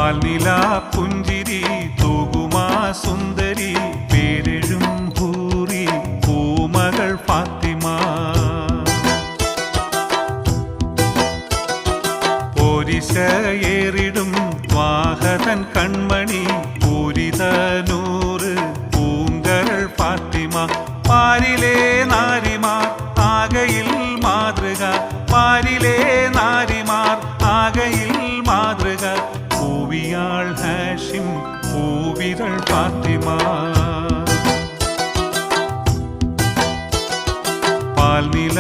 പാൽനില പുഞ്ചിരി തൂകുമാ സുന്ദരി പേരെഴും ഹൂറി പൂമകൾ ഫാത്തിമ പോരിശയേറിടും വാഹതൻ കൺമണി പൂരിതനൂറ് പൂങ്കരൾ ഫാത്തിമ പാരിലെ നാരിമാർ ആകയിൽ മാതൃക പാരിലെ നാരിമാർ ആകയിൽ മാതൃക പൂവിയാൾ ഹാഷിം പൂവിരൾ ഫാത്തിമ പാൽനില